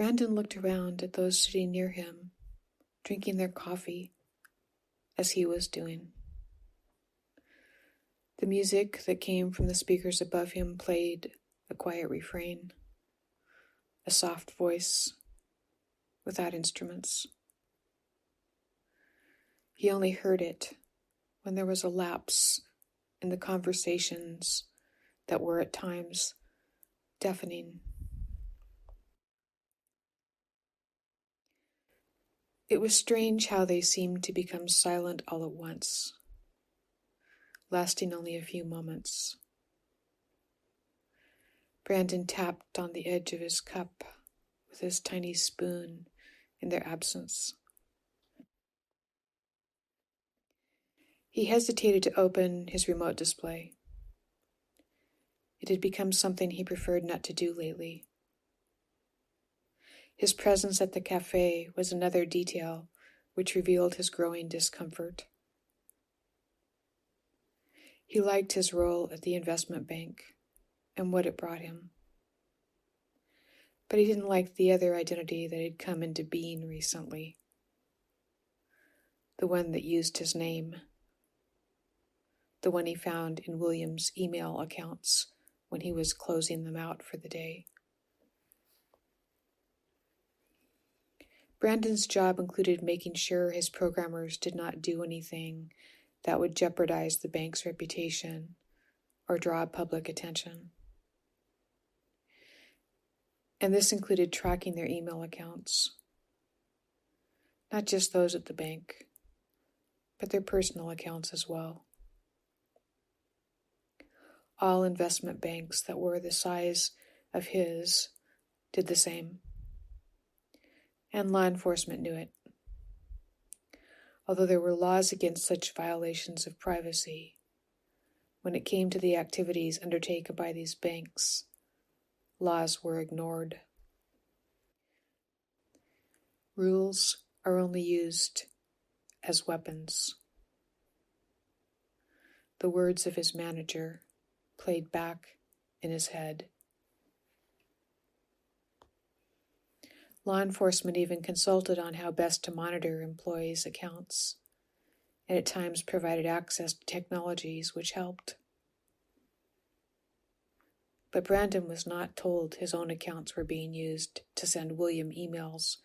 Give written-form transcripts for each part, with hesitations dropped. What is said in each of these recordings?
Brandon looked around at those sitting near him, drinking their coffee, as he was doing. The music that came from the speakers above him played a quiet refrain, a soft voice, without instruments. He only heard it when there was a lapse in the conversations that were at times deafening. It was strange how they seemed to become silent all at once, lasting only a few moments. Brandon tapped on the edge of his cup with his tiny spoon in their absence. He hesitated to open his remote display. It had become something he preferred not to do lately. His presence at the cafe was another detail which revealed his growing discomfort. He liked his role at the investment bank and what it brought him. But he didn't like the other identity that had come into being recently, the one that used his name, the one he found in William's email accounts when he was closing them out for the day. Brandon's job included making sure his programmers did not do anything that would jeopardize the bank's reputation or draw public attention. And this included tracking their email accounts, not just those at the bank, but their personal accounts as well. All investment banks that were the size of his did the same, and law enforcement knew it. Although there were laws against such violations of privacy, when it came to the activities undertaken by these banks, laws were ignored. Rules are only used as weapons. The words of his manager played back in his head. Law enforcement even consulted on how best to monitor employees' accounts, and at times provided access to technologies which helped. But Brandon was not told his own accounts were being used to send William emails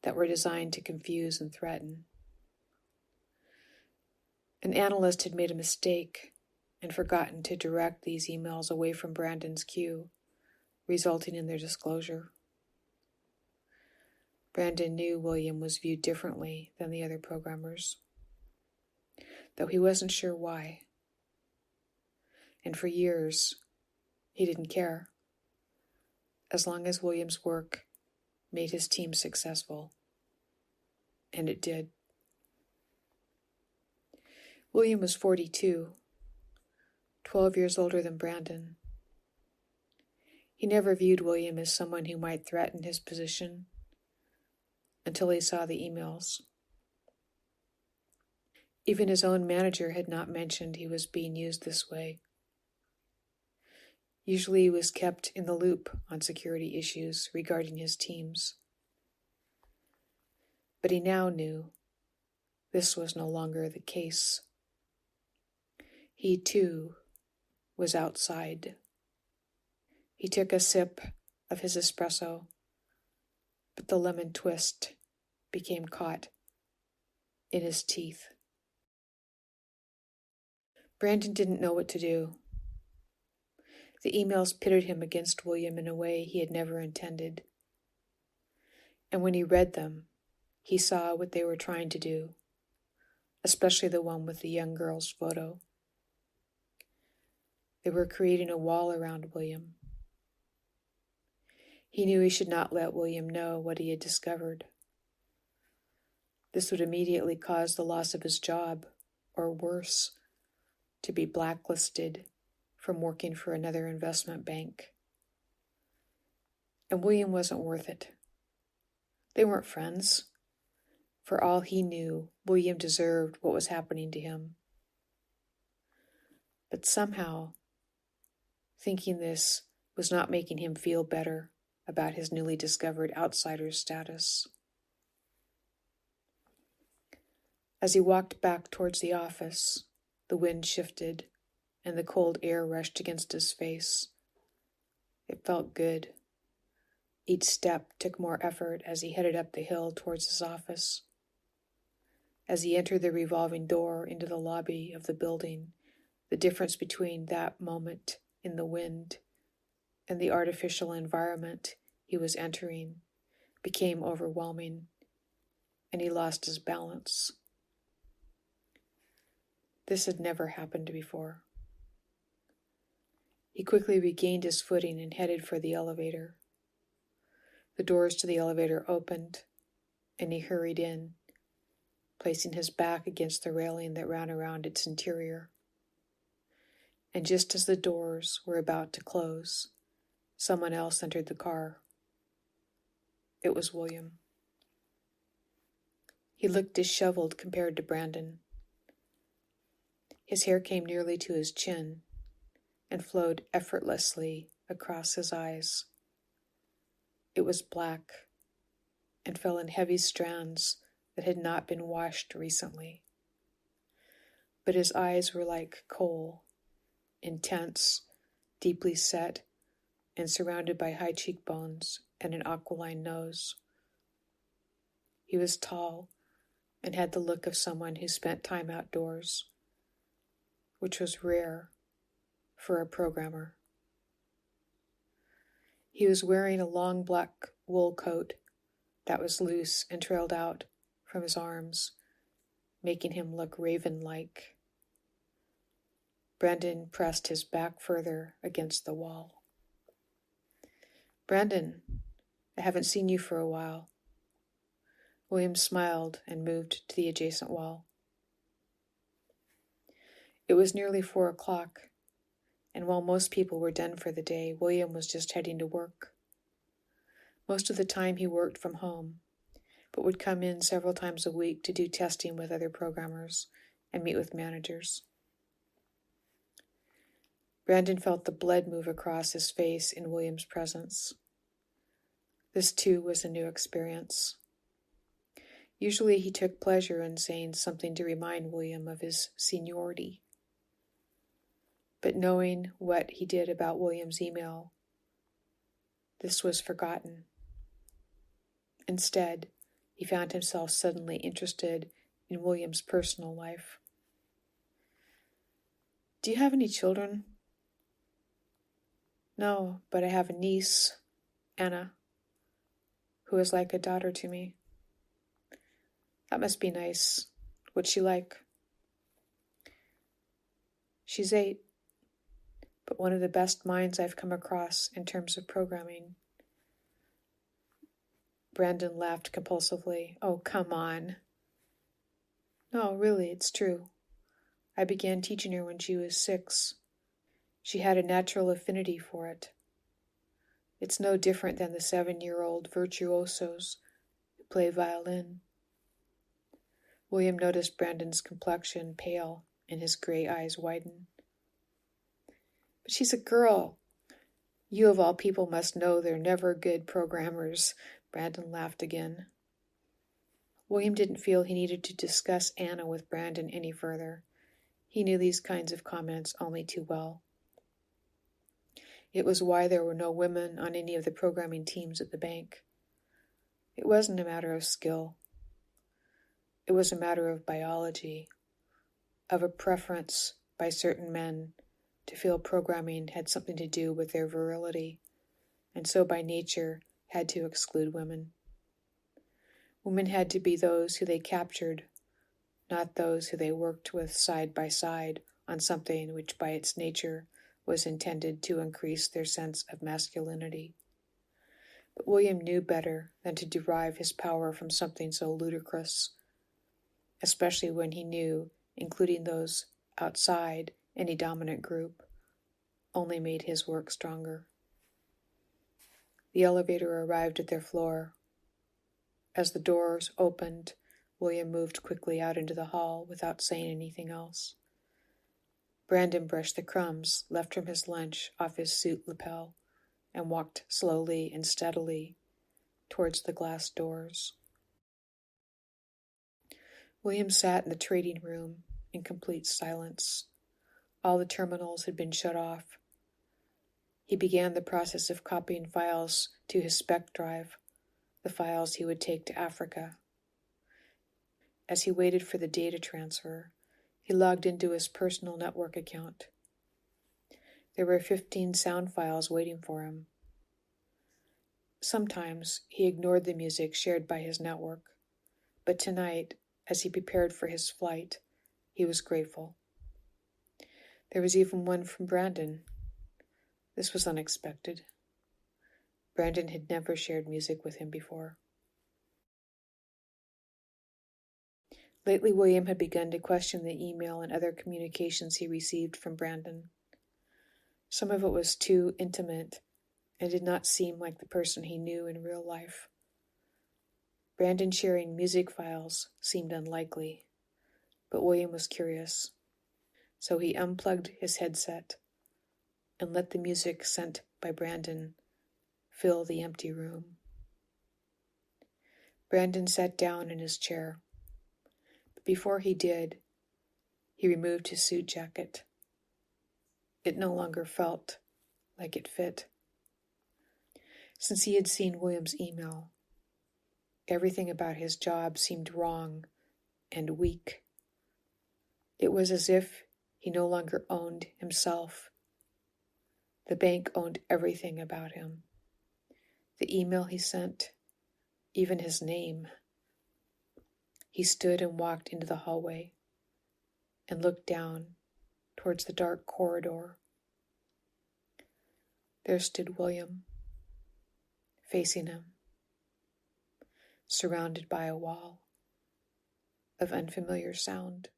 that were designed to confuse and threaten. An analyst had made a mistake and forgotten to direct these emails away from Brandon's queue, resulting in their disclosure. Brandon knew William was viewed differently than the other programmers, though he wasn't sure why. And for years, he didn't care, as long as William's work made his team successful. And it did. William was 42, 12 years older than Brandon. He never viewed William as someone who might threaten his position until he saw the emails. Even his own manager had not mentioned he was being used this way. Usually he was kept in the loop on security issues regarding his teams. But he now knew this was no longer the case. He, too, was outside. He took a sip of his espresso, but the lemon twist became caught in his teeth. Brandon didn't know what to do. The emails pitted him against William in a way he had never intended. And when he read them, he saw what they were trying to do, especially the one with the young girl's photo. They were creating a wall around William. He knew he should not let William know what he had discovered. This would immediately cause the loss of his job, or worse, to be blacklisted from working for another investment bank. And William wasn't worth it. They weren't friends. For all he knew, William deserved what was happening to him. But somehow, thinking this was not making him feel better about his newly discovered outsider's status. As he walked back towards the office, the wind shifted and the cold air rushed against his face. It felt good. Each step took more effort as he headed up the hill towards his office. As he entered the revolving door into the lobby of the building, the difference between that moment in the wind and the artificial environment he was entering became overwhelming, and he lost his balance. This had never happened before. He quickly regained his footing and headed for the elevator. The doors to the elevator opened, and he hurried in, placing his back against the railing that ran around its interior. And just as the doors were about to close, someone else entered the car. It was William. He looked disheveled compared to Brandon. His hair came nearly to his chin and flowed effortlessly across his eyes. It was black and fell in heavy strands that had not been washed recently. But his eyes were like coal, intense, deeply set, and surrounded by high cheekbones and an aquiline nose. He was tall and had the look of someone who spent time outdoors, which was rare for a programmer. He was wearing a long black wool coat that was loose and trailed out from his arms, making him look raven-like. Brandon pressed his back further against the wall. "Brandon, I haven't seen you for a while." William smiled and moved to the adjacent wall. It was nearly 4 o'clock, and while most people were done for the day, William was just heading to work. Most of the time he worked from home, but would come in several times a week to do testing with other programmers and meet with managers. Brandon felt the blood move across his face in William's presence. This too was a new experience. Usually he took pleasure in saying something to remind William of his seniority. But knowing what he did about William's email, this was forgotten. Instead, he found himself suddenly interested in William's personal life. "Do you have any children?" "No, but I have a niece, Anna, who is like a daughter to me." "That must be nice. What's she like?" "She's 8, but one of the best minds I've come across in terms of programming." Brandon laughed compulsively. "Oh, come on." "No, really, it's true. I began teaching her when she was 6. She had a natural affinity for it. It's no different than the 7-year-old virtuosos who play violin." William noticed Brandon's complexion pale and his gray eyes widen. "But she's a girl. You of all people must know they're never good programmers." Brandon laughed again. William didn't feel he needed to discuss Anna with Brandon any further. He knew these kinds of comments only too well. It was why there were no women on any of the programming teams at the bank. It wasn't a matter of skill. It was a matter of biology, of a preference by certain men to feel programming had something to do with their virility, and so by nature had to exclude women. Women had to be those who they captured, not those who they worked with side by side on something which by its nature was intended to increase their sense of masculinity. But William knew better than to derive his power from something so ludicrous, especially when he knew including those outside any dominant group only made his work stronger. The elevator arrived at their floor. As the doors opened, William moved quickly out into the hall without saying anything else. Brandon brushed the crumbs left from his lunch off his suit lapel and walked slowly and steadily towards the glass doors. William sat in the trading room in complete silence. All the terminals had been shut off. He began the process of copying files to his spec drive, the files he would take to Africa. As he waited for the data transfer, he logged into his personal network account. There were 15 sound files waiting for him. Sometimes he ignored the music shared by his network, but tonight, as he prepared for his flight, he was grateful. There was even one from Brandon. This was unexpected. Brandon had never shared music with him before. Lately, William had begun to question the email and other communications he received from Brandon. Some of it was too intimate and did not seem like the person he knew in real life. Brandon sharing music files seemed unlikely, but William was curious. So he unplugged his headset and let the music sent by Brandon fill the empty room. Brandon sat down in his chair, but before he did, he removed his suit jacket. It no longer felt like it fit. Since he had seen William's email, everything about his job seemed wrong and weak. It was as if he no longer owned himself. The bank owned everything about him. The email he sent, even his name. He stood and walked into the hallway and looked down towards the dark corridor. There stood William, facing him, surrounded by a wall of unfamiliar sound.